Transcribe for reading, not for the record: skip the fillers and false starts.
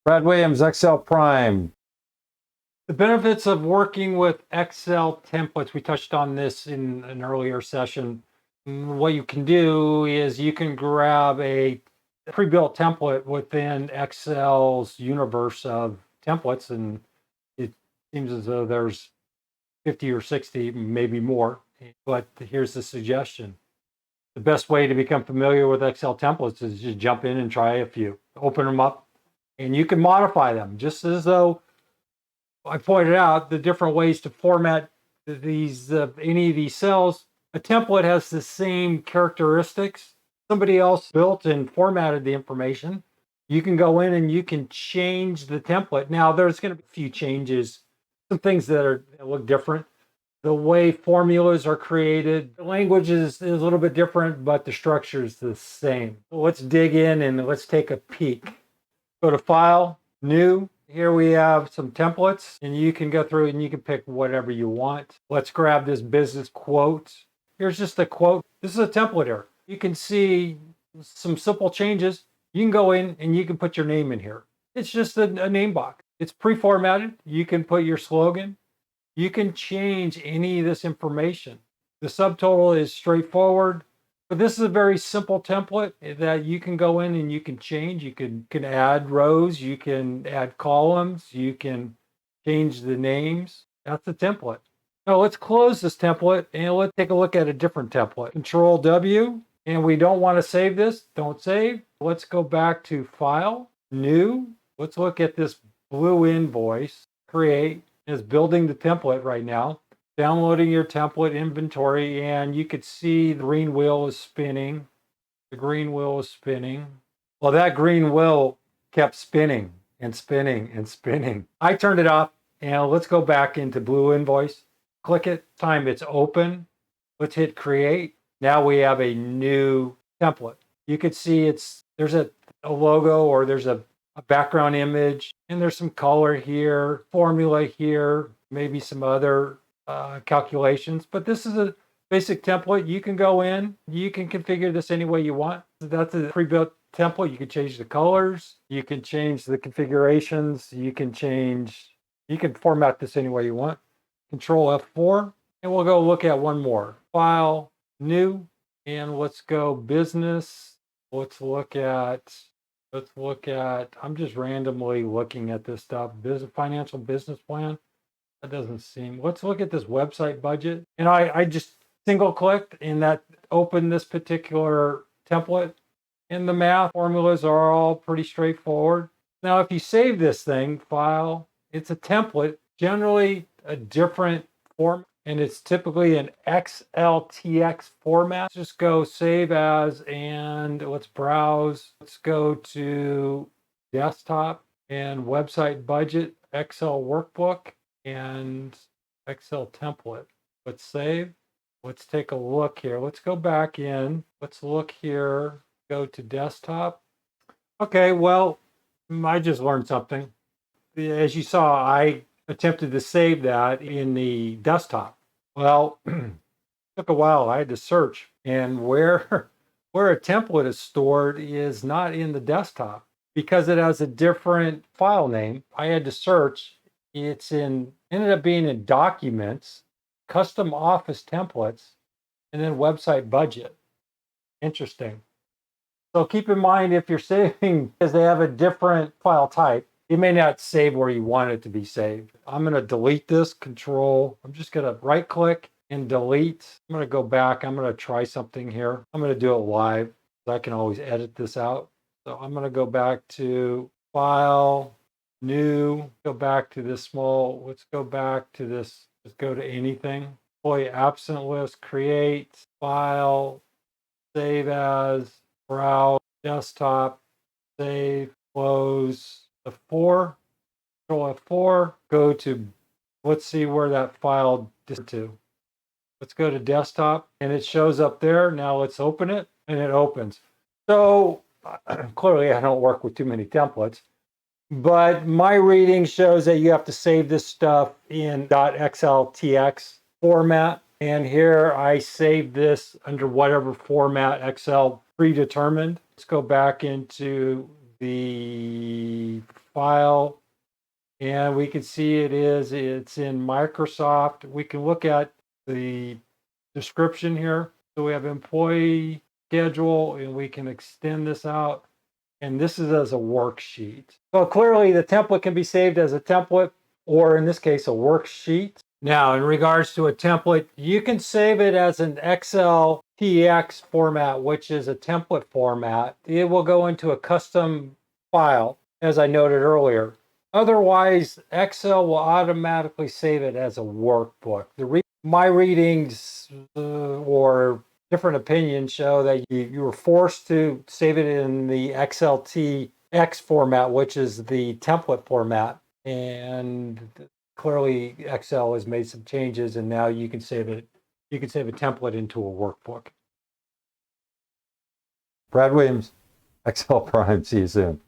Brad Williams, Excel Prime. The benefits of working with Excel templates. We touched on this in an earlier session. What you can do is you can grab a pre-built template within Excel's universe of templates, and it seems as though there's 50 or 60, maybe more. But here's the suggestion. The best way to become familiar with Excel templates is just jump in and try a few. Open them up, and you can modify them, just as though I pointed out the different ways to format these any of these cells. A template has the same characteristics. Somebody else built and formatted the information. You can go in and you can change the template. Now, there's going to be a few changes, some things that look different. The way formulas are created, the language is a little bit different, but the structure is the same. So let's dig in and let's take a peek. Go to File, New. Here we have some templates, and you can go through and you can pick whatever you want. Let's grab this business quote. Here's just a quote. This is a template here. You can see some simple changes. You can go in and you can put your name in here. It's just a name box. It's pre-formatted. You can put your slogan. You can change any of this information. The subtotal is straightforward, but this is a very simple template that you can go in and you can change. You can add rows, you can add columns, you can change the names. That's the template. Now let's close this template and let's take a look at a different template. Control W, and we don't want to save this. Don't save. Let's go back to File, New. Let's look at this blue invoice. Create. Is building the template right now, downloading your template inventory, and you could see the green wheel is spinning. The green wheel is spinning. Well, that green wheel kept spinning and spinning and spinning. I turned it off, and let's go back into blue invoice. Click it. Time it's open. Let's hit create. Now we have a new template. You could see there's a logo, or there's a background image, and there's some color here, formula here, maybe some other calculations, but this is a basic template. You can go in, you can configure this any way you want. That's a pre-built template. You can change the colors, you can change the configurations, you can format this any way you want. Control F4, and we'll go look at one more. File, New, and let's go business. Let's look at, I'm just randomly looking at this stuff. Financial business plan. That doesn't seem, let's look at this website budget. And I just single clicked and that opened this particular template. And the math formulas are all pretty straightforward. Now, if you save this thing, File, it's a template, generally a different format, and it's typically an XLTX format. Let's just go save as, and let's browse. Let's go to desktop and website budget, Excel workbook, and Excel template. Let's save. Let's take a look here. Let's go back in. Let's look here. Go to desktop. Okay, well, I just learned something. As you saw, I attempted to save that in the desktop. Well, it took a while. I had to search, and where a template is stored is not in the desktop because it has a different file name. I had to search. Ended up being in Documents, Custom Office Templates, and then Website Budget. Interesting. So keep in mind, if you're saving, because they have a different file type, it may not save where you want it to be saved. I'm going to delete this. I'm just going to right click and delete. I'm going to go back. I'm going to try something here. I'm going to do it live. I can always edit this out. So I'm going to go back to File, New, go back to this small, let's go back to this, just go to anything. Employee absent list, create, File, save as, browse, desktop, save, close. F4, Control F4, go to, let's see where that file is to. Let's go to desktop, and it shows up there. Now let's open it, and it opens. So clearly I don't work with too many templates, but my reading shows that you have to save this stuff in .xltx format. And here I saved this under whatever format Excel predetermined. Let's go back into the file, and we can see it's in Microsoft. We can look at the description here. So we have employee schedule, and we can extend this out. And this is as a worksheet. So clearly the template can be saved as a template, or in this case, a worksheet. Now, in regards to a template, you can save it as an Excel TX format, which is a template format. It will go into a custom file, as I noted earlier. Otherwise, Excel will automatically save it as a workbook. My readings or different opinions show that you were forced to save it in the XLTX format, which is the template format. And clearly Excel has made some changes, and now you can save it. You can save a template into a workbook. Brad Williams, Excel Prime. See you soon.